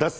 10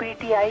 PTI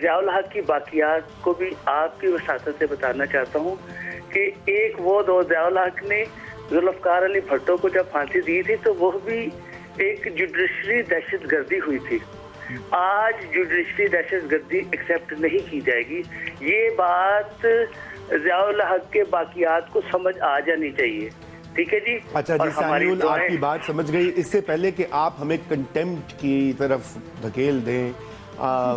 Zia الحق کی باقیات کو بھی آپ کی وساطت سے بتانا چاہتا ہوں کہ ایک وہ دو ضیاء الحق نے ذوالفقار علی بھٹو کو جب پھانسی دی تھی تو وہ بھی ایک جوڈیشری دہشت گردی ہوئی تھی. آج جوڈیشری دہشت گردی ایکسیپٹ نہیں کی جائے گی. یہ بات ضیاء الحق کے باقیات کو سمجھ آ جانی چاہیے. ٹھیک ہے جی. اچھا جی سیمیول، آپ کی بات سمجھ گئی. اس سے پہلے کہ آپ ہمیں کنٹیمپٹ کی طرف دھکیل دیں،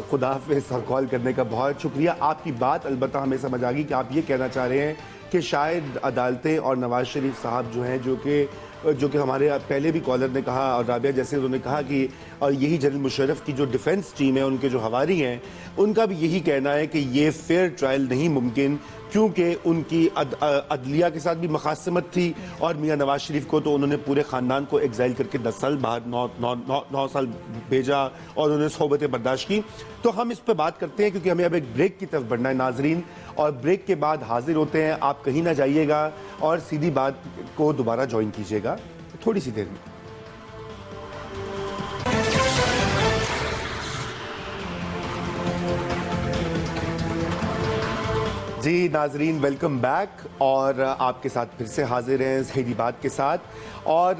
خدا حافظ کال کرنے کا بہت شکریہ. آپ کی بات البتہ ہمیں سمجھ آ گئی کہ آپ یہ کہنا چاہ رہے ہیں کہ شاید عدالتیں اور نواز شریف صاحب جو ہیں جو کہ ہمارے پہلے بھی کالر نے کہا اور رابعہ جیسے انہوں نے کہا کہ اور یہی جنرل مشرف کی جو ڈیفنس ٹیم ہے، ان کے جو ہواری ہیں، ان کا بھی یہی کہنا ہے کہ یہ فیئر ٹرائل نہیں ممکن، کیونکہ ان کی عدلیہ کے ساتھ بھی مخاصمت تھی اور میاں نواز شریف کو تو انہوں نے پورے خاندان کو ایگزائل کر کے 10 سال بعد 9 سال بھیجا اور انہوں نے صحبتیں برداشت کی. تو ہم اس پہ بات کرتے ہیں کیونکہ ہمیں اب ایک بریک کی طرف بڑھنا ہے ناظرین، اور بریک کے بعد حاضر ہوتے ہیں. آپ کہیں نہ جائیے گا اور سیدھی بات کو دوبارہ جوائن کیجیے گا تھوڑی سی دیر میں. جی ناظرین ویلکم بیک، اور آپ کے ساتھ پھر سے حاضر ہیں سیدھی بات کے ساتھ. اور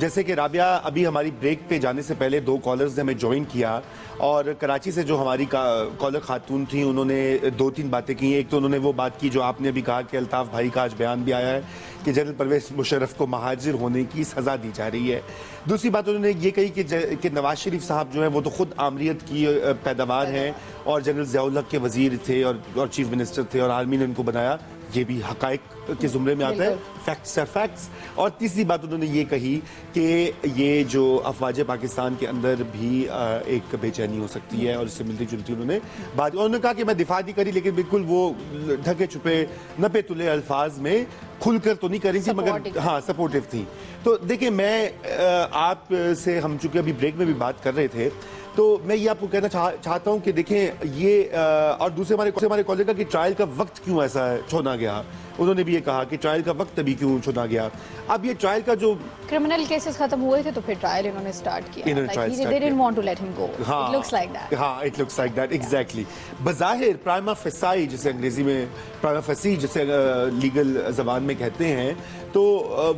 جیسے کہ رابعہ ابھی ہماری بریک پہ جانے سے پہلے 2 کالرز نے ہمیں جوائن کیا، اور کراچی سے جو ہماری کالر خاتون تھیں انہوں نے 2-3 باتیں کی. ایک تو انہوں نے وہ بات کی جو آپ نے ابھی کہا کہ الطاف بھائی کا آج بیان بھی آیا ہے کہ جنرل پرویز مشرف کو مہاجر ہونے کی سزا دی جا رہی ہے. دوسری بات انہوں نے یہ کہی کہ نواز شریف صاحب جو ہیں وہ تو خود آمریت کی پیداوار ہیں اور جنرل ضیاء الحق کے وزیر تھے اور چیف منسٹر تھے اور آرمی نے ان کو بنایا. یہ بھی حقائق کے زمرے میں آتا ہے، فیکٹس ہے فیکٹس. اور تیسری بات انہوں نے یہ کہی کہ یہ جو افواج پاکستان کے اندر بھی ایک بے چینی ہو سکتی ہے، اور اس سے ملتی جلتی انہوں نے بات. انہوں نے کہا کہ میں دفاع نہیں کری، لیکن بالکل وہ ڈھکے چھپے نپے تلے الفاظ میں کھل کر تو نہیں کر رہی تھی، مگر ہاں سپورٹیو تھی. تو دیکھیں میں آپ سے ہم چونکہ ابھی بریک میں بھی بات کر رہے تھے، تو میں یہ آپ کو کہنا چاہتا ہوں کہ دیکھیں یہ اور دوسرے ہمارے کالج کا کہ ٹرائل کا وقت کیوں ایسا چھوڑا گیا. انہوں نے بھی یہ کہا کہ ٹرائل کا وقت ابھی کیوں چھوڑا گیا. اب یہ ٹرائل کا جو کرمنل کیسز ختم ہوئے تھے تو پھر ٹرائل انہوں نے سٹارٹ کیا. They didn't want to let him go. It looks like that. ہاں it looks like that exactly. بظاہر پرائما فیسائی جسے انگریزی میں پرائما فیسی جسے لیگل زبان میں کہتے ہیں، تو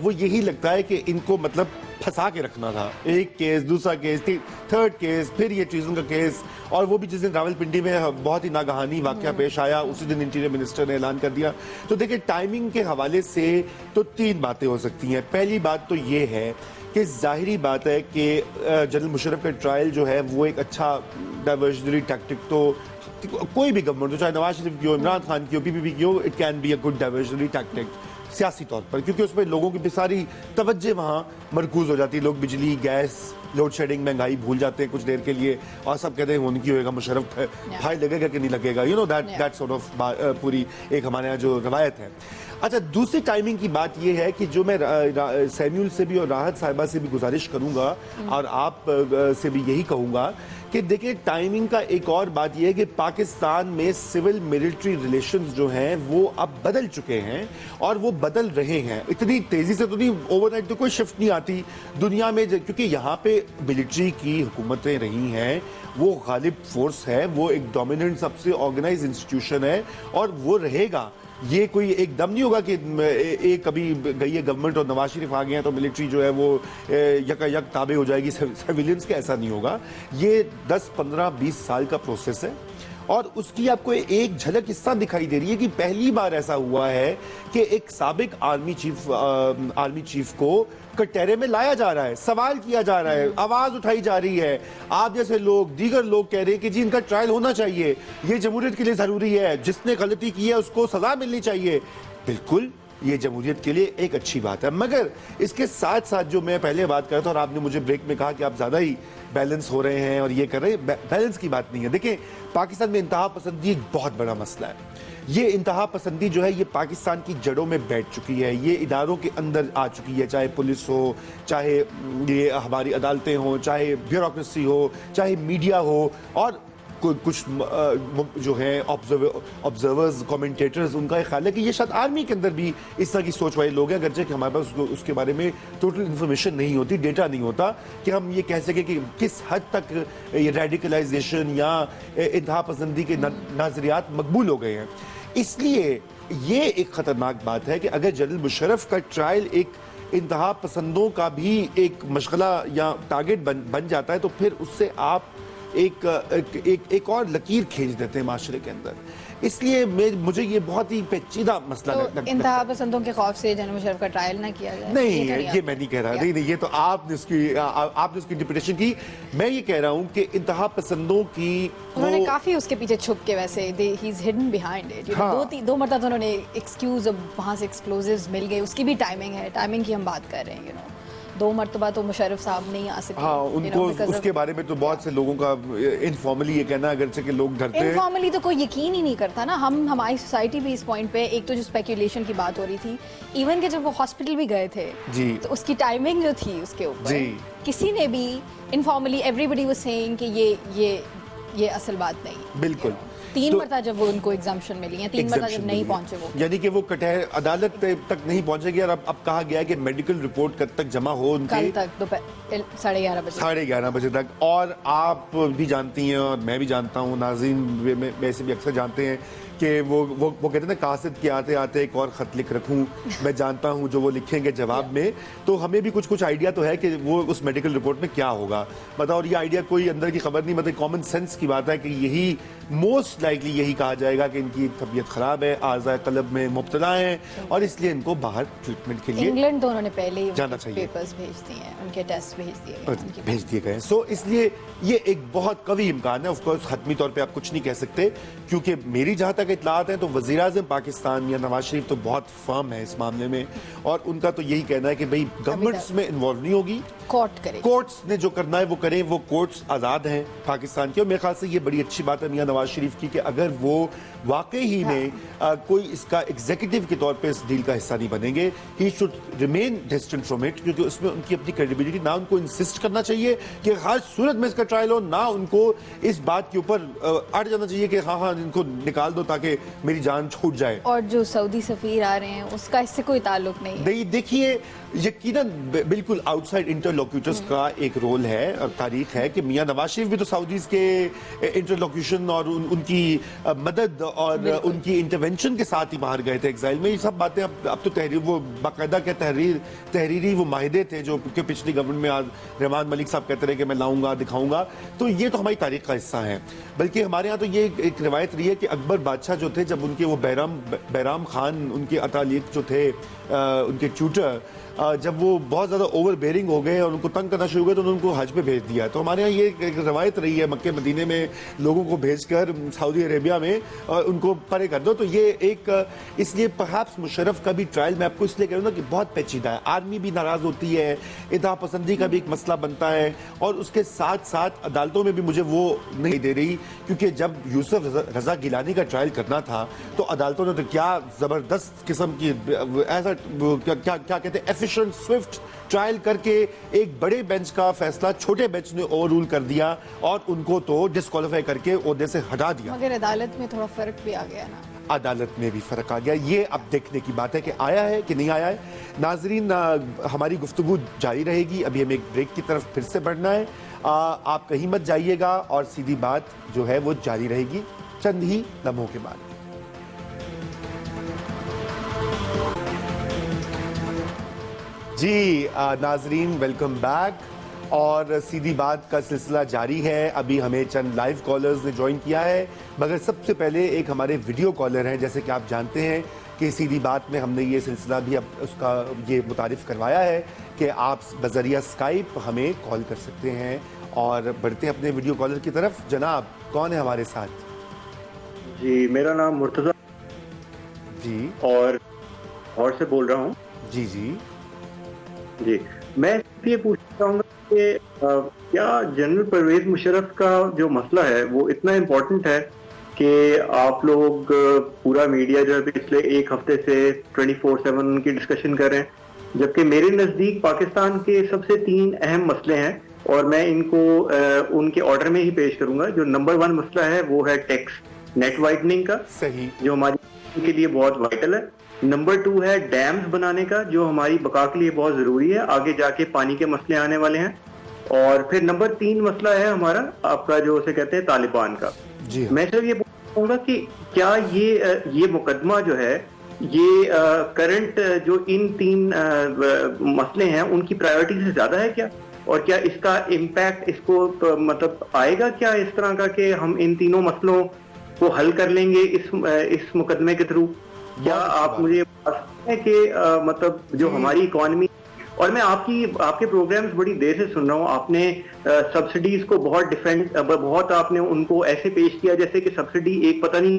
وہ یہی لگتا ہے کہ ان کو مطلب پھنسا کے رکھنا تھا. ایک کیس، دوسرا کیس، تھرڈ کیس، پھر یہ ٹریزن کا کیس. اور وہ بھی جس دن راولپنڈی میں بہت ہی ناگہانی واقعہ پیش آیا، اسی دن انٹیریئر منسٹر نے اعلان کر دیا. تو دیکھیں ٹائمنگ کے حوالے سے تو 3 باتیں ہو سکتی ہیں. پہلی بات تو یہ ہے کہ ظاہری بات ہے کہ جنرل مشرف کا ٹرائل جو ہے وہ ایک اچھا ڈائیورژنری ٹیکٹک، تو کوئی بھی گورنمنٹ ہو، چاہے نواز شریف کی ہو، عمران خان کی ہو، پی پی پی کی ہو، it can be a good diversionary tactic سیاسی طور پر، کیونکہ اس میں لوگوں کی بھی ساری توجہ وہاں مرکوز ہو جاتی ہے. لوگ بجلی، گیس، لوڈ شیڈنگ، مہنگائی بھول جاتے ہیں کچھ دیر کے لیے، اور سب کہتے ہیں ان کی ہوئے گا مشرف بھائی لگے گا کہ نہیں لگے گا. You know that sort of پوری ایک ہمارے یہاں جو روایت ہے. اچھا دوسری ٹائمنگ کی بات یہ ہے کہ جو میں سیمیول سے بھی اور راحت صاحبہ سے بھی گزارش کروں گا اور آپ سے بھی یہی کہوں گا کہ دیکھیں ٹائمنگ کا ایک اور بات یہ ہے کہ پاکستان میں سول ملٹری ریلیشنز جو ہیں وہ اب بدل چکے ہیں اور وہ بدل رہے ہیں. اتنی تیزی سے تو نہیں، اوور نائٹ تو کوئی شفٹ نہیں آتی دنیا میں، کیونکہ یہاں پہ ملٹری کی حکومتیں رہی ہیں، وہ غالب فورس ہے، وہ ایک ڈومیننٹ سب سے آرگنائز انسٹیٹیوشن ہے اور وہ رہے گا. یہ کوئی ایک دم نہیں ہوگا کہ ایک کبھی گئی ہے گورنمنٹ اور نواز شریف آ گئے ہیں تو ملٹری جو ہے وہ یکا یک تابع ہو جائے گی سیویلینز کے. ایسا نہیں ہوگا. یہ 10 15 20 سال کا پروسیس ہے، اور اس کی آپ کو ایک جھلک اس طرح دکھائی دے رہی ہے کہ پہلی بار ایسا ہوا ہے کہ ایک سابق آرمی چیف کو کٹہرے میں لایا جا رہا ہے، سوال کیا جا رہا ہے، آواز اٹھائی جا رہی ہے. آپ جیسے لوگ، دیگر لوگ کہہ رہے ہیں کہ جی ان کا ٹرائل ہونا چاہیے، یہ جمہوریت کے لیے ضروری ہے، جس نے غلطی کی ہے اس کو سزا ملنی چاہیے. بالکل یہ جمہوریت کے لیے ایک اچھی بات ہے، مگر اس کے ساتھ ساتھ جو میں پہلے بات کر رہا تھا اور آپ نے مجھے بریک میں کہا کہ آپ زیادہ ہی بیلنس ہو رہے ہیں اور یہ کر رہے ہیں، بیلنس کی بات نہیں ہے. دیکھیں پاکستان میں انتہا پسندی ایک بہت بڑا مسئلہ ہے. یہ انتہا پسندی جو ہے یہ پاکستان کی جڑوں میں بیٹھ چکی ہے، یہ اداروں کے اندر آ چکی ہے، چاہے پولیس ہو، چاہے یہ ہماری عدالتیں ہوں، چاہے بیوروکریسی ہو، چاہے میڈیا ہو. اور کچھ جو ہیں آبزرورز کامنٹیٹرز ان کا یہ خیال ہے کہ یہ شاید آرمی کے اندر بھی اس طرح کی سوچ والے لوگ ہیں، اگرچہ کہ ہمارے پاس اس کے بارے میں ٹوٹل انفارمیشن نہیں ہوتی، ڈیٹا نہیں ہوتا کہ ہم یہ کہہ سکیں کہ کس حد تک یہ ریڈیکلائزیشن یا انتہا پسندی کے نظریات مقبول ہو گئے ہیں. اس لیے یہ ایک خطرناک بات ہے کہ اگر جنرل مشرف کا ٹرائل ایک انتہا پسندوں کا بھی ایک مشغلہ یا ٹارگٹ بن جاتا ہے تو پھر اس سے آپ ایک اور لکیر کھینچ دیتے ہیں معاشرے کے اندر. اس لیے مجھے یہ بہت ہی پیچیدہ مسئلہ لگتا ہے. انتہا پسندوں کے خوف سے جنرل مشرف کا ٹرائل نہ کیا جائے؟ نہیں، یہ میں نہیں کہہ رہا. نہیں، یہ تو آپ نے اس کی انٹرپریٹیشن کی. میں یہ کہہ رہا ہوں کہ انتہا پسندوں کی انہوں نے کافی اس کے پیچھے چھپ کے ویسے ہی از ہڈن بیہائنڈ اٹ. دو مرتبہ تو انہوں نے ایکسکیوز وہاں سے ایکسپلوزیوز مل گئے، اس کی بھی ٹائمنگ ہے، ٹائمنگ کی ہم بات کر رہے ہیں. 2 مرتبہ تو مشرف صاحب نہیں آ سکے. ہاں، ان کو اس کے بارے میں تو بہت سے لوگوں کا انفارملی یہ کہنا، اگرچہ کہ لوگ ڈرتے ہیں. انفارملی تو کوئی یقین ہی نہیں کرتا نا. ہماری سوسائٹی بھی اس پوائنٹ پہ، ایک تو جو اسپیکولیشن کی بات ہو رہی تھی، ایون کہ جب وہ ہاسپٹل بھی گئے تھے تو اس کی ٹائمنگ جو تھی اس کے اوپر کسی نے بھی informally everybody was saying کہ یہ اصل بات نہیں. بالکل. 3 مرتبہ جب وہ ان کو ایگزامشن ملی ہیں، 3 مرتبہ جب نہیں پہنچے وہ، یعنی کہ وہ کٹہر عدالت تک نہیں پہنچے گی. اور اب کہا گیا ہے کہ میڈیکل رپورٹ کب تک جمع ہو ان کے؟ کل تک دوپہر 11:30 بجے تک. اور آپ بھی جانتی ہیں اور میں بھی جانتا ہوں، ناظرین میں سے بھی اکثر جانتے ہیں کہ وہ کہتے ہیں نا، قاصد کے آتے آتے ایک اور خط لکھ رکھوں، میں جانتا ہوں جو وہ لکھیں گے جواب میں. تو ہمیں بھی کچھ آئیڈیا تو ہے کہ وہ اس میڈیکل رپورٹ میں کیا ہوگا. اور یہ آئیڈیا کوئی اندر کی خبر نہیں، مطلب کامن سینس کی بات ہے کہ یہی موسٹ لائکلی یہی کہا جائے گا کہ ان کی طبیعت خراب ہے، اعضاء قلب میں مبتلا ہیں اور اس لیے ان کو باہر ٹریٹمنٹ کے لیے انگلینڈ تو انہوں نے پہلے ہی جانا چاہیے، پیپرز بھیج دیے ہیں، ان کے ٹیسٹ بھیج دیے گئے. سو اس لیے یہ ایک بہت قوی امکان ہے. آف کورس حتمی طور پہ آپ کچھ نہیں کہہ سکتے، کیونکہ میری جہاں تک اطلاعات ہیں تو وزیر اعظم پاکستان یا نواز شریف تو بہت فرم ہے اس معاملے میں، اور ان کا تو یہی کہنا ہے کہ بھئی گورنمنٹس میں انوالو نہیں ہوگی، کورٹس نے جو کرنا ہے وہ کریں. وہ کورٹس آزاد ہیں پاکستان کے، اور میرے خیال سے یہ بڑی اچھی بات ہے میاں نواز شریف کی کہ اگر وہ واقعی ہی میں کوئی اس کا ایگزیکٹو کے طور پہ اس ڈیل کا حصہ نہیں بنیں گے، he should remain distant from it, کیونکہ اس میں ان کی اپنی کریڈیبلٹی، نہ ان کو انسسٹ کرنا چاہیے کہ ہر صورت میں اس کا ٹرائل ہو، نہ ان کو اس بات کے اوپر اڑ جانا چاہیے کہ ہاں ان کو نکال دو تاکہ میری جان چھوٹ جائے. اور جو سعودی سفیر آ رہے ہیں اس کا اس سے کوئی تعلق نہیں ہے. دیکھیے یقیناً بالکل آؤٹ سائڈ انٹرلوکیوٹرز کا ایک رول ہے اور تاریخ ہے کہ میاں نواز شریف بھی تو سعودیز کے انٹرلوکیوشن اور ان کی مدد اور ان کی انٹرونشن کے ساتھ ہی باہر گئے تھے ایگزائل میں. یہ سب باتیں اب تو وہ باقاعدہ کے تحریری وہ معاہدے تھے جو کہ پچھلی گورنمنٹ میں رحمان ملک صاحب کہتے رہے کہ میں لاؤں گا دکھاؤں گا. تو یہ تو ہماری تاریخ کا حصہ ہے. بلکہ ہمارے ہاں تو یہ ایک روایت رہی ہے کہ اکبر بادشاہ جو تھے، جب ان کے وہ بیرام خان ان کے اطالیق جو تھے ان کے ٹیوٹر، جب وہ بہت زیادہ اوور بیئرنگ ہو گئے اور ان کو تنگ کرنا شروع ہوئے تو انہوں نے ان کو حج پہ بھیج دیا. تو ہمارے ہاں یہ ایک روایت رہی ہے مکہ مدینے میں لوگوں کو بھیج کر سعودی عربیہ میں ان کو پرے کر دو. تو یہ ایک اس لیے پرہیپس مشرف کا بھی ٹرائل میں آپ کو اس لیے کہہ رہا ہوں کہ بہت پیچیدہ ہے. آرمی بھی ناراض ہوتی ہے، انتہا پسندی کا بھی ایک مسئلہ بنتا ہے، اور اس کے ساتھ ساتھ عدالتوں میں بھی مجھے وہ نہیں دے رہی، کیونکہ جب یوسف رضا گیلانی کا ٹرائل کرنا تھا تو عدالتوں نے تو کیا زبردست قسم کی ایسا کیا کہتے ہیں ایفیشنٹ سوئفٹ ٹرائل کر کے ایک بڑے بینچ کا فیصلہ چھوٹے بینچ نے اوور رول کر دیا اور ان کو تو ڈسکوالیفائی کر کے عہدے سے ہٹا دیا. مگر عدالت میں تھوڑا فرق بھی آ گیا نا. عدالت میں بھی فرق آ گیا. یہ اب دیکھنے کی بات ہے کہ آیا ہے کہ نہیں آیا ہے. ناظرین، ہماری گفتگو جاری رہے گی. ابھی ہمیں ایک بریک کی طرف پھر سے بڑھنا ہے. آپ کہیں مت جائیے گا اور سیدھی بات جو ہے وہ جاری رہے گی چند ہی لمحوں کے بعد. جی ناظرین، ویلکم بیک. اور سیدھی بات کا سلسلہ جاری ہے. ابھی ہمیں چند لائیو کالرز نے جوائن کیا ہے، مگر سب سے پہلے ایک ہمارے ویڈیو کالر ہیں. جیسے کہ آپ جانتے ہیں کہ سیدھی بات میں ہم نے یہ سلسلہ بھی اب اس کا یہ متعارف کروایا ہے کہ آپ بذریعہ اسکائپ ہمیں کال کر سکتے ہیں. اور بڑھتے ہیں اپنے ویڈیو کالر کی طرف. جناب کون ہے ہمارے ساتھ؟ جی میرا نام مرتضی جی، اور سے بول رہا ہوں. جی جی جی میں یہ پوچھنا چاہوں گا کہ کیا جنرل پرویز مشرف کا جو مسئلہ ہے وہ اتنا امپورٹنٹ ہے کہ آپ لوگ پورا میڈیا جو ہے پچھلے ایک ہفتے سے 24/7 کی ڈسکشن کر رہے ہیں، جبکہ میرے نزدیک پاکستان کے سب سے 3 اہم مسئلے ہیں. اور میں ان کو ان کے آرڈر میں ہی پیش کروں گا. جو نمبر 1 مسئلہ ہے وہ ہے ٹیکس نیٹ وائٹننگ کا, صحیح, جو ہماری کے لیے بہت وائٹل ہے. نمبر 2 ہے ڈیمز بنانے کا, جو ہماری بقا کے لیے بہت ضروری ہے, آگے جا کے پانی کے مسئلے آنے والے ہیں. اور پھر نمبر 3 مسئلہ ہے ہمارا آپ کا جو اسے کہتے ہیں طالبان کا. جی میں صرف یہ پوچھوں گا کہ کیا یہ مقدمہ جو ہے یہ کرنٹ جو ان 3 مسئلے ہیں ان کی پرائیورٹی سے زیادہ ہے کیا, اور کیا اس کا امپیکٹ اس کو مطلب آئے گا کیا اس طرح کا کہ ہم ان تینوں مسئلوں کو حل کر لیں گے اس مقدمے کے تھرو؟ کیا آپ مجھے بتا سکتے ہیں کہ مطلب جو ہماری اکانومی, اور میں آپ کے پروگرامز بڑی دیر سے سن رہا ہوں, آپ نے سبسڈیز کو بہت آپ نے ان کو ایسے پیش کیا جیسے کہ سبسڈی ایک پتہ نہیں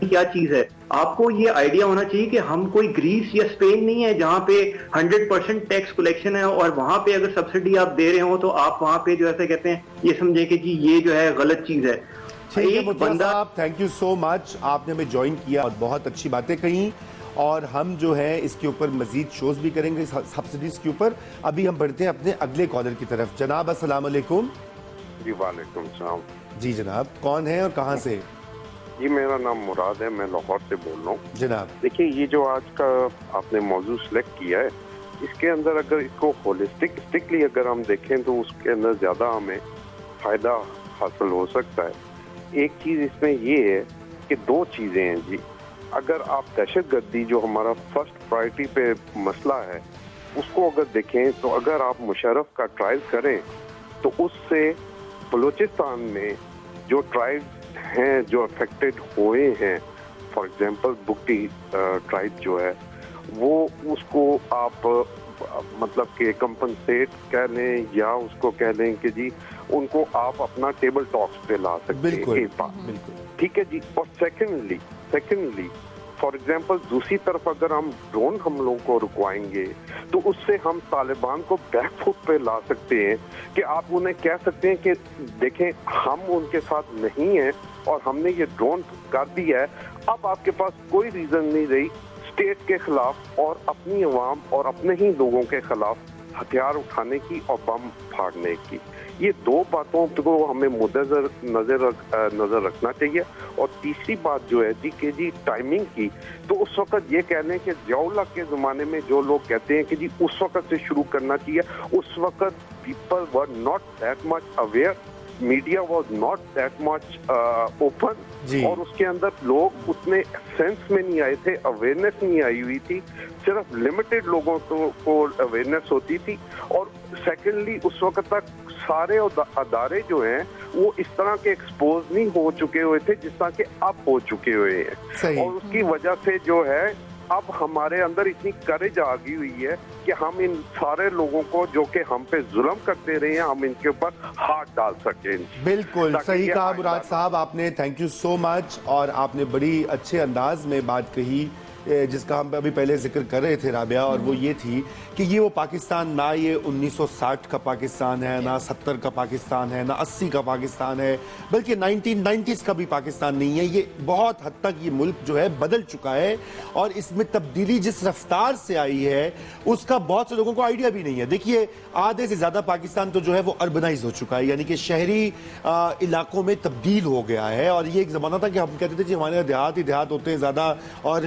کیا چیز ہے. آپ کو یہ آئیڈیا ہونا چاہیے کہ ہم کوئی گریس یا اسپین نہیں ہے جہاں پہ 100% ٹیکس کلیکشن ہے, اور وہاں پہ اگر سبسڈی آپ دے رہے ہو تو آپ وہاں پہ جو ایسے کہتے ہیں یہ سمجھے کہ جی یہ جو ہے غلط چیز ہے. ایک بندہ, تھینک یو سو مچ, آپ نے ہمیں جوائن کیا اور بہت اچھی باتیں کہیں, اور ہم جو ہے اس کے اوپر مزید شوز بھی کریں گے سبسڈیز کے اوپر. ابھی ہم بڑھتے ہیں اپنے اگلے کالر کی طرف. جناب السلام علیکم. جی وعلیکم السلام. جی جناب, کون ہے اور کہاں سے؟ جی میرا نام مراد ہے, میں لاہور سے بول رہا ہوں. جناب دیکھیے یہ جو آج کا آپ نے موضوع سلیکٹ کیا ہے, اس کے اندر اگر اس کو ہولسٹکلی اگر ہم دیکھیں تو اس کے اندر زیادہ ہمیں فائدہ حاصل ہو سکتا ہے. ایک چیز اس میں یہ ہے کہ 2 چیزیں ہیں جی. اگر آپ دہشت گردی جو ہمارا فرسٹ پرائرٹی پہ مسئلہ ہے اس کو اگر دیکھیں تو اگر آپ مشرف کا ٹرائل کریں تو اس سے بلوچستان میں جو ٹرائبز ہیں جو افیکٹڈ ہوئے ہیں, فار ایگزامپل بگٹی ٹرائب جو ہے وہ, اس کو آپ مطلب کہ کمپنسیٹ کہہ لیں یا اس کو کہہ لیں کہ جی ان کو آپ اپنا ٹیبل ٹاکس پہ لا سکتے ہیں. ٹھیک ہے جی. اور سیکنڈلی فار ایگزامپل دوسری طرف اگر ہم ڈرون حملوں کو رکوائیں گے تو اس سے ہم طالبان کو بیک فٹ پہ لا سکتے ہیں کہ آپ انہیں کہہ سکتے ہیں کہ دیکھیں ہم ان کے ساتھ نہیں ہیں اور ہم نے یہ ڈرون کر دیا ہے, اب آپ کے پاس کوئی ریزن نہیں رہی اسٹیٹ کے خلاف اور اپنی عوام اور اپنے ہی لوگوں کے خلاف ہتھیار اٹھانے کی اور بم پھاڑنے کی. یہ 2 باتوں کو ہمیں نظر رکھنا چاہیے. اور تیسری بات جو ہے جی کہ جی ٹائمنگ کی, تو اس وقت یہ کہہ لیں کہ ضیاء کے زمانے میں جو لوگ کہتے ہیں کہ جی اس وقت سے شروع کرنا چاہیے, اس وقت people were not that much aware, media was not that much open, اور اس کے اندر لوگ اتنے سینس میں نہیں آئے تھے, اویئرنیس نہیں آئی ہوئی تھی, صرف لمیٹڈ لوگوں کو اویئرنیس ہوتی تھی. اور سیکنڈلی اس وقت تک سارے ادارے جو ہیں وہ اس طرح کے ایکسپوز نہیں ہو چکے ہوئے تھے جس طرح کے اب ہو چکے ہوئے ہیں. اور اس کی وجہ سے جو ہے اب ہمارے اندر اتنی کریج آ گئی ہوئی ہے کہ ہم ان سارے لوگوں کو جو کہ ہم پہ ظلم کرتے رہے ہیں ہم ان کے اوپر ہاتھ ڈال سکیں. بالکل صحیح کہا مراد صاحب آپ نے, تھینک یو سو مچ. اور آپ نے بڑی اچھے انداز میں بات کہی جس کا ہم ابھی پہلے ذکر کر رہے تھے رابعہ, اور وہ یہ تھی کہ یہ وہ پاکستان نہ یہ 1960 کا پاکستان ہے, نہ 70 کا پاکستان ہے, نہ 80 کا پاکستان ہے, بلکہ 1990s کا بھی پاکستان نہیں ہے. یہ بہت حد تک یہ ملک جو ہے بدل چکا ہے, اور اس میں تبدیلی جس رفتار سے آئی ہے اس کا بہت سے لوگوں کو آئیڈیا بھی نہیں ہے. دیکھیے آدھے سے زیادہ پاکستان تو جو ہے وہ اربنائز ہو چکا ہے, یعنی کہ شہری علاقوں میں تبدیل ہو گیا ہے. اور یہ ایک زمانہ تھا کہ ہم کہتے تھے کہ ہمارے دیہات ہی دیہات ہوتے ہیں زیادہ اور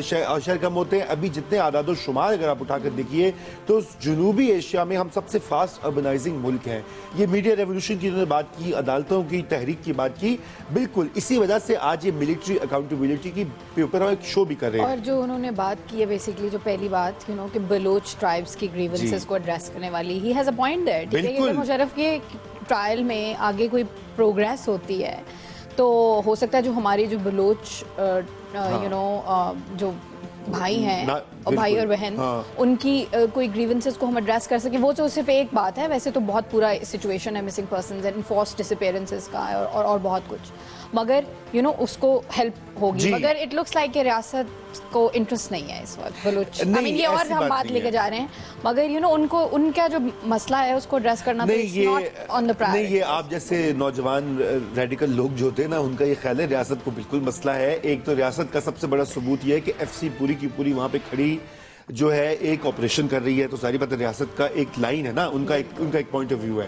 شہر کم ہوتے ہیں. ابھی جتنے اعداد و شمار اگر آپ اٹھا کر دیکھیے تو جنوبی ایشیا میں ہم سب سے فاسٹ اربنائزنگ ملک ہیں. یہ میڈیا ریولوشن کی انہوں نے بات کی, عدالتوں کی تحریک کی بات کی, بالکل اسی وجہ سے آج یہ ملٹری اکاؤنٹیبلٹی کی اوپر ہم ایک شو بھی کر رہے ہیں. اور جو انہوں نے بات کی ہے بیسیکلی جو پہلی بات کہ بلوچ ٹرائبس کی گریونسز کو ایڈریس کرنے والی, he has a point there. ٹھیک ہے کہ مشرف کے ٹرائل میں آگے کوئی پروگریس ہوتی ہے تو ہو سکتا ہے جو ہماری جو بلوچ جو بھائی ہیں اور بھائی اور بہن ان کی کوئی گریونسز کو ہم ایڈریس کر سکیں. وہ تو صرف ایک بات ہے, ویسے تو بہت پورا سچویشن ہے مسنگ پرسنز اینڈ انفورسڈ ڈسپیئرنسز کا اور بہت کچھ, مگر اس کو ہیلپ ہوگی. مگر اٹ لکس لائک کہ ریاست کو انٹرسٹ نہیں ہے اس وقت بلوچ, یہ اور ہم بات لے کے جا رہے ہیں, مگر ان کا جو مسئلہ ہے اس کو ایڈریس کرنا نہیں. یہ آپ جیسے نوجوان ریڈیکل لوگ جو ہوتے ہیں نا, ان کا یہ خیال ہے ریاست کو بالکل مسئلہ ہے. ایک تو ریاست کا سب سے بڑا ثبوت یہ ہے کہ ایف سی پوری کی پوری وہاں پہ کھڑی جو ہے ایک آپریشن کر رہی ہے, تو ساری بات ریاست کا ایک لائن ہے نا, ان کا ایک پوائنٹ آف ویو ہے.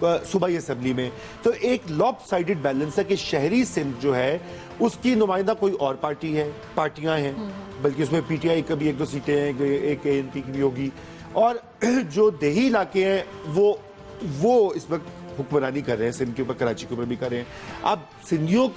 صوبائی اسمبلی میں. تو ایک لاپ سائیڈڈ بیلنس ہے کہ شہری سندھ جو ہے اس کی نمائندہ کوئی اور پارٹی ہے, پارٹیاں ہیں, بلکہ اس میں پی ٹی آئی کا بھی 1-2 سیٹیں ہیں, ایک اے این پی کی بھی ہوگی, اور جو دیہی علاقے ہیں وہ اس وقت حکمرانی کر رہے ہیں سندھ کے اوپر, کراچی کے اوپر بھی کر رہے ہیں. اب سندھیوں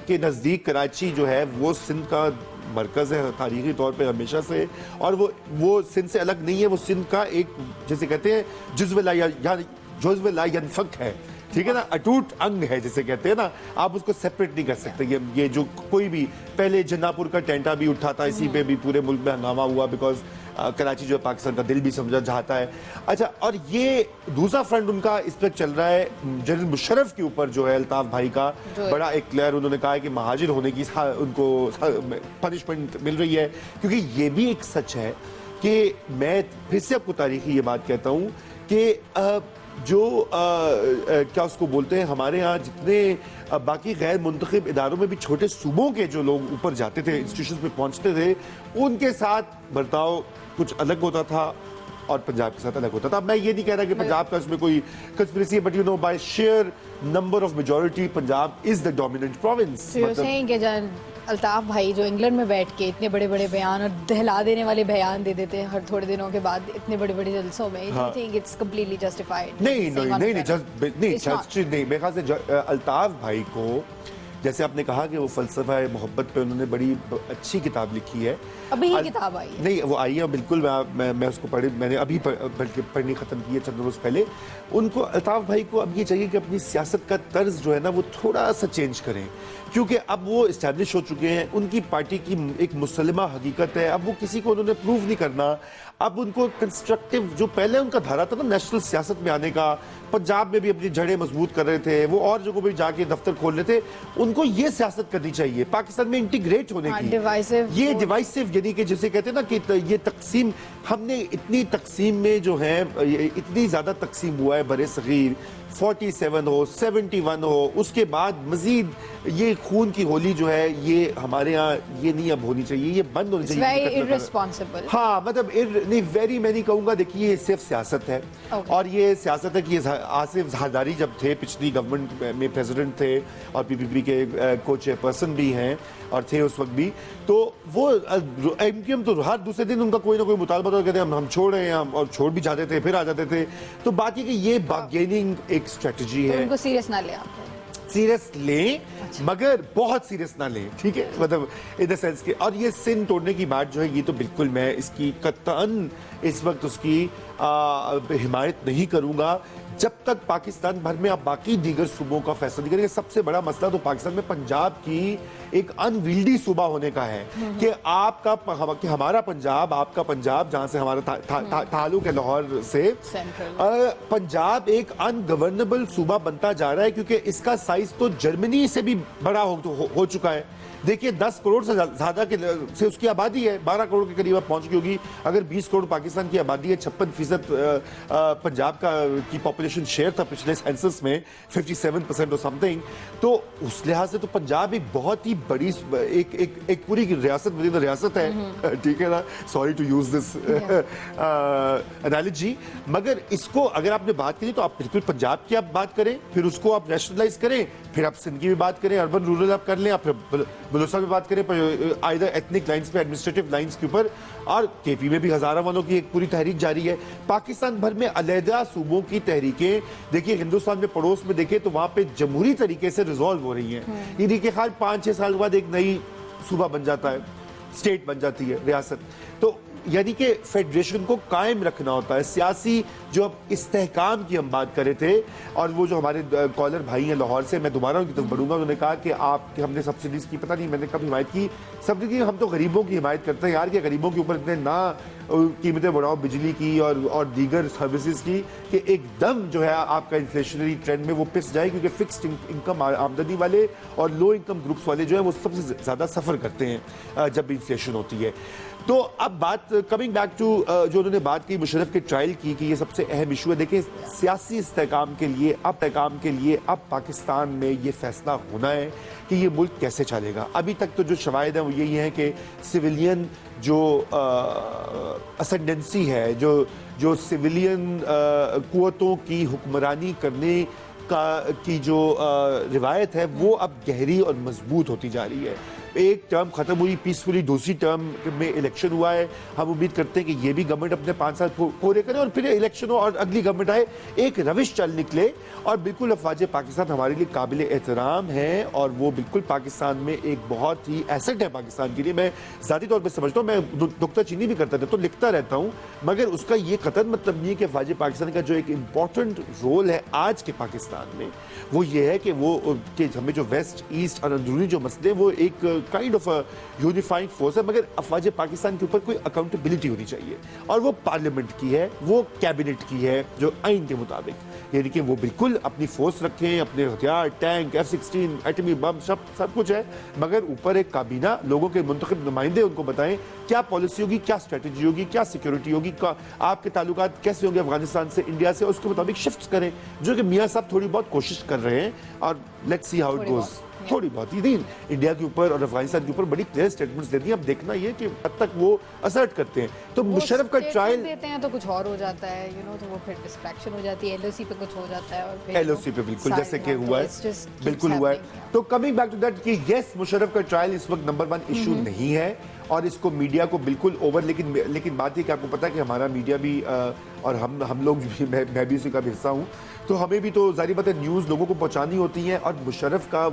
کے نزدیک کراچی جو ہے وہ سندھ کا مرکز ہے تاریخی طور پہ ہمیشہ سے, اور وہ سندھ سے الگ نہیں ہے, وہ سندھ کا ایک جسے کہتے ہیں جزو لا ینفک ہے, ٹھیک ہے نا, اٹوٹ انگ ہے جسے کہتے ہیں نا, آپ اس کو سیپریٹ نہیں کر سکتے. یہ جو کوئی بھی پہلے جناپور کا ٹینٹا بھی اٹھا تھا, اسی پہ بھی پورے ملک میں ہنگامہ ہوا, بیکاز کراچی جو ہے پاکستان کا دل بھی سمجھا جاتا ہے. اچھا, اور یہ دوسرا فرنٹ ان کا اس وقت چل رہا ہے جنرل مشرف کے اوپر جو ہے, الطاف بھائی کا بڑا ایک کلیئر انہوں نے کہا ہے کہ مہاجر ہونے کی ان کو پنشمنٹ مل رہی ہے, کیونکہ یہ بھی ایک سچ ہے کہ میں پھر سے آپ کو تاریخی یہ بات کہتا ہوں کہ جو کیا اس کو بولتے ہیں, ہمارے ہاں جتنے باقی غیر منتخب اداروں میں بھی چھوٹے صوبوں کے جو لوگ اوپر جاتے تھے, انسٹیٹیوشنز پہ پہنچتے تھے, ان کے ساتھ برتاؤ کچھ الگ ہوتا تھا اور پنجاب کے ساتھ الگ ہوتا تھا. میں یہ نہیں کہہ رہا کہ پنجاب کا اس میں کوئی کنسپریسی ہے, but you know by sheer number of majority Punjab is the dominant province. Altaf بھائی جو انگلینڈ میں بیٹھ کے اتنے بڑے بڑے بیان اور دہلا دینے والے بیان دے دیتے ہیں ہر تھوڑے دنوں کے بعد اتنے بڑے بڑے جلسوں میں, کمپلیٹلی جسٹیفائڈ؟ نہیں, میرے خیال سے الطاف بھائی کو, جیسے آپ نے کہا کہ وہ فلسفہ محبت پہ انہوں نے بڑی اچھی کتاب لکھی ہے, ابھی یہ کتاب آئی ہے؟ نہیں, وہ آئی ہے بالکل, میں اس کو میں نے ابھی بلکہ پڑھنی ختم کی ہے چند روز پہلے. ان کو, الطاف بھائی کو اب یہ چاہیے کہ اپنی سیاست کا طرز جو ہے نا وہ تھوڑا سا چینج کریں, کیونکہ اب وہ اسٹیبلش ہو چکے ہیں, ان کی پارٹی کی ایک مسلمہ حقیقت ہے, اب وہ کسی کو انہوں نے پروو نہیں کرنا. اب ان کو کنسٹرکٹیو جو پہلے ان کا دھارا تھا نا نیشنل سیاست میں آنے کا, پنجاب میں بھی اپنی جڑیں مضبوط کر رہے تھے, وہ اور جگہوں پہ جا کے دفتر کھول رہے تھے, ان کو یہ سیاست کرنی چاہیے پاکستان میں انٹیگریٹ ہونے کی. یہ ڈیوائسو, یعنی کہ جسے کہتے ہیں نا کہ یہ تقسیم, ہم نے اتنی تقسیم میں جو ہے اتنی زیادہ تقسیم ہوا ہے برِ صغیر, 47 ہو 71 ہو, اس کے بعد مزید یہ خون کی ہولی جو ہے یہ ہمارے ہاں یہ نہیں اب ہونی چاہیے, یہ بند ہونی چاہیے. ہاں, مطلب نہیں, ویری میں نہیں کہوں گا, دیکھیے یہ صرف سیاست ہے, اور یہ سیاست ہے کہ آصف زرداری جب تھے پچھلی گورنمنٹ میں پریزیڈنٹ تھے, اور پی پی پی کے کو چیئر پرسن بھی ہیں اور تھے اس وقت بھی, تو وہ ایم کیو ایم تو ہر دوسرے دن ان کا کوئی نہ کوئی مطالبہ تو کہتے ہیں ہم چھوڑ رہے ہیں, اور چھوڑ بھی جاتے تھے پھر آ جاتے تھے. تو بات یہ کہ یہ بارگیننگ ایک اسٹریٹجی ہے, ان کو سیریس نہ لیں, آپ سیریس لیں مگر بہت سیریس نہ لیں, ٹھیک ہے, مطلب ان دا سینس کہ, اور یہ سندھ توڑنے کی بات جو ہے یہ تو بالکل میں اس کی قطعاً اس وقت اس کی حمایت نہیں کروں گا جب تک پاکستان بھر میں آپ باقی دیگر صوبوں کا فیصلہ نہیں کریں گے. سب سے بڑا مسئلہ تو پاکستان میں پنجاب کی ایک انویلڈی صوبہ ہونے کا ہے کہ آپ کا, کہ ہمارا پنجاب, آپ کا پنجاب جہاں سے ہمارا تعلق ہے لاہور سے, پنجاب ایک ان گورنبل صوبہ بنتا جا رہا ہے, کیونکہ اس کا سائز تو جرمنی سے بھی بڑا ہو چکا ہے. دیکھیے 10 کروڑ سے زیادہ سے اس کی آبادی ہے, 12 کروڑ کے قریب پہنچ گئی ہوگی. اگر 20 کروڑ پاکستان کی آبادی ہے, 56% پنجاب کی پاپولیشن شیئر تھا پچھلے سینسس میں 57% اور سم تھنگ, تو اس لحاظ سے تو پنجاب ایک بہت ہی بڑی ایک پوری ریاست ریاست ہے, ٹھیک ہے نا, sorry to use this analogy. مگر اس کو اگر آپ نے بات کی تو آپ بالکل پنجاب کی آپ بات کریں, پھر اس کو آپ نیشنلائز کریں, پھر آپ سندھ کی بھی بات کریں, اربن رورل آپ کر لیں, آپ پھر بلوچستان میں بات کریں, آئیدر ایتھنک لائنز پہ, ایڈمنسٹریٹو لائنز کے اوپر, اور کے پی میں بھی ہزارہ ونوں کی ایک پوری تحریک جاری ہے. پاکستان بھر میں علیحدہ صوبوں کی تحریکیں دیکھیے, ہندوستان میں پڑوس میں دیکھیں تو وہاں پہ جمہوری طریقے سے ریزالو ہو رہی ہیں. یعنی کہ خیال 5-6 سال کے بعد ایک نئی صوبہ بن جاتا ہے, اسٹیٹ بن جاتی ہے, ریاست. تو یعنی کہ فیڈریشن کو قائم رکھنا ہوتا ہے. سیاسی جو اب استحکام کی ہم بات کرے تھے, اور وہ جو ہمارے کالر بھائی ہیں لاہور سے, میں دوبارہ ان کی طرف بڑھوں گا, انہوں نے کہا کہ ہم نے سبسڈیز کی, پتہ نہیں میں نے کب حمایت کی سبسڈی, ہم تو غریبوں کی حمایت کرتے ہیں یار, کہ غریبوں کے اوپر اتنے نہ قیمتیں بڑھاؤ بجلی کی اور دیگر سروسز کی کہ ایک دم جو ہے آپ کا انفلیشنری ٹرینڈ میں وہ پس جائے, کیونکہ فکسڈ انکم آمدنی والے اور لو انکم گروپس والے جو ہیں وہ سب سے زیادہ سفر کرتے ہیں جب انفلیشن ہوتی ہے. تو اب بات کمنگ بیک ٹو جو انہوں نے بات کی مشرف کے ٹرائل کی کہ یہ سب سے اہم ایشو ہے. دیکھیں, سیاسی استحکام کے لیے اب پاکستان میں یہ فیصلہ ہونا ہے کہ یہ ملک کیسے چلے گا. ابھی تک تو جو شواہد ہیں وہ یہی ہیں کہ سویلین جو اسنڈنسی ہے، جو سویلین قوتوں کی حکمرانی کرنے کی جو روایت ہے، وہ اب گہری اور مضبوط ہوتی جا رہی ہے. ایک ٹرم ختم ہوئی پیسفلی، دوسری ٹرم میں الیکشن ہوا ہے. ہم امید کرتے ہیں کہ یہ بھی گورنمنٹ اپنے 5 سال پورے کرے اور پھر الیکشن ہو اور اگلی گورنمنٹ آئے، ایک روش چل نکلے. اور بالکل افواج پاکستان ہمارے لیے قابل احترام ہے اور وہ بالکل پاکستان میں ایک بہت ہی ایسٹ ہے پاکستان کے لیے. میں ذاتی طور پہ سمجھتا ہوں، میں نکتہ چینی بھی کرتا رہتا ہوں، لکھتا رہتا ہوں، مگر اس کا یہ قطعاً مطلب نہیں ہے کہ افواج پاکستان کا جو ایک امپورٹنٹ رول ہے آج کے پاکستان میں وہ یہ ہے کہ ہمیں جو ویسٹ ایسٹ اور اندرونی جو مسئلے وہ ایک کائنڈ آف یونیفائنگ فورس ہے، مگر افواج پاکستان کے اوپر کوئی اکاؤنٹیبلٹی ہونی چاہیے اور وہ پارلیمنٹ کی ہے، وہ کیبنٹ کی ہے جو آئین کے مطابق، یعنی کہ وہ بالکل اپنی فورس رکھیں، اپنے ہتھیار، ٹینک، F-16 ایٹمی بم سب کچھ ہے، مگر اوپر ایک کابینہ لوگوں کے منتخب نمائندے ان کو بتائیں کیا پالیسی ہوگی، کیا اسٹریٹجی ہوگی، کیا سیکیورٹی ہوگی، آپ کے تعلقات کیسے ہوں گے افغانستان سے، انڈیا سے، اس کے مطابق شفٹ کریں، جو کہ میاں صاحب تھوڑی بہت کوشش کر رہے ہیں. اور let's see how it goes. تھوڑی بہت ہی انڈیا کے اوپر اور افغانستان کے اوپر بڑی کلیئر سٹیٹمنٹس دیتی ہیں. اب دیکھنا یہ کہ حد تک وہ اسرٹ کرتے ہیں. تو مشرف کا ٹرائل دیتے ہیں تو کچھ اور ہو جاتا ہے، تو وہ پھر ڈسٹریکشن ہو جاتی ہے، LOC پہ کچھ ہو جاتا ہے اور پھر LOC پہ بالکل جیسے کہ ہوا ہے، بالکل ہوا ہے. تو کمنگ بیک ٹو دیٹ کہ یس مشرف کا ٹرائل اس وقت نمبر 1 ایشو نہیں ہے اور اس کو میڈیا کو بالکل اوور، لیکن بات یہ کہ آپ کو پتا ہے کہ ہمارا میڈیا بھی اور ہم لوگ بھی، میں بھی اسی کا بھی حصہ ہوں، تو ہمیں بھی تو ظاہر بات ہے نیوز لوگوں کو پہنچانی ہوتی ہیں. اور مشرف کا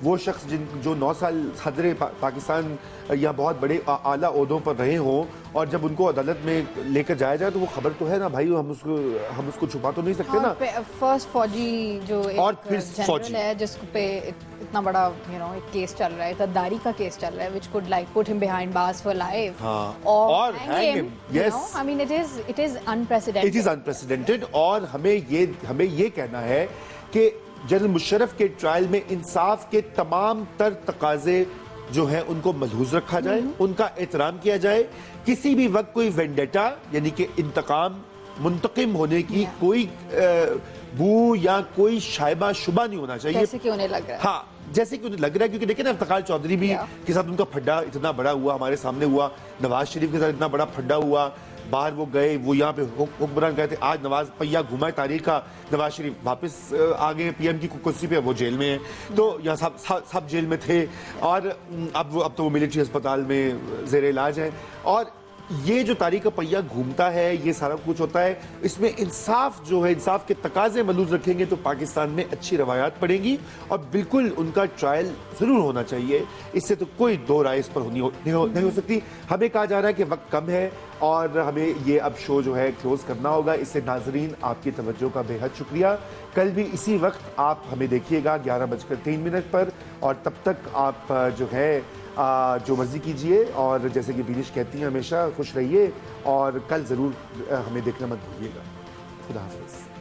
وہ شخص جو 9 سال صدر پاکستان یا بہت بڑے اعلیٰ عہدوں پر رہے ہوں اور جب ان کو عدالت میں لے کر جایا جائے تو وہ خبر تو ہے نا بھائی، ہم اس کو چھپا تو نہیں سکتے نا. فرسٹ فوجی جو اور پھر جنرل ہے جس پہ اتنا بڑا ایک کیس چل رہا ہے، غداری کا کیس چل رہا ہے which could like put him behind bars for life اور hang him. Yes, I mean it is unprecedented. It is unprecedented. اور ہمیں یہ کہنا ہے کہ جنرل مشرف کے ٹرائل میں انصاف کے تمام تر تقاضے جو ہیں ان کو ملحوظ رکھا جائے، ان کا احترام کیا جائے. کسی بھی وقت کوئی وینڈیٹا یعنی کہ منتقم ہونے کی کوئی بو یا کوئی شائبہ شبہ نہیں ہونا چاہیے، جیسے کہ انہیں لگ رہا ہے. ہاں جیسے کہ انہیں لگ رہا ہے، کیونکہ دیکھیں نا افتخار چودھری بھی کے ساتھ ان کا پھڈا اتنا بڑا ہوا، ہمارے سامنے ہوا. نواز شریف کے ساتھ اتنا بڑا پھڈا ہوا، باہر وہ گئے، وہ یہاں پہ حکمران گئے تھے. آج نواز پہیا گھوما ہے تاریخ کا، نواز شریف واپس آگے PM کی کرسی پہ، وہ جیل میں ہیں. تو یہاں سب جیل میں تھے اور اب تو وہ ملٹری ہسپتال میں زیر علاج ہیں. اور یہ جو تاریخ کا پہیا گھومتا ہے، یہ سارا کچھ ہوتا ہے، اس میں انصاف جو ہے، انصاف کے تقاضے ملحوظ رکھیں گے تو پاکستان میں اچھی روایات پڑیں گی اور بالکل ان کا ٹرائل ضرور ہونا چاہیے. اس سے تو کوئی دو رائے اس پر نہیں ہو سکتی. ہمیں کہا جا رہا ہے کہ وقت کم ہے اور ہمیں یہ اب شو جو ہے کلوز کرنا ہوگا. اس سے ناظرین آپ کی توجہ کا بے حد شکریہ. کل بھی اسی وقت آپ ہمیں دیکھیے گا 11:03 پر، اور تب تک آپ جو ہے جو مرضی کیجئے اور جیسے کہ بینش کہتی ہیں ہمیشہ خوش رہیے اور کل ضرور ہمیں دیکھنا مت بھولیے گا. خدا حافظ.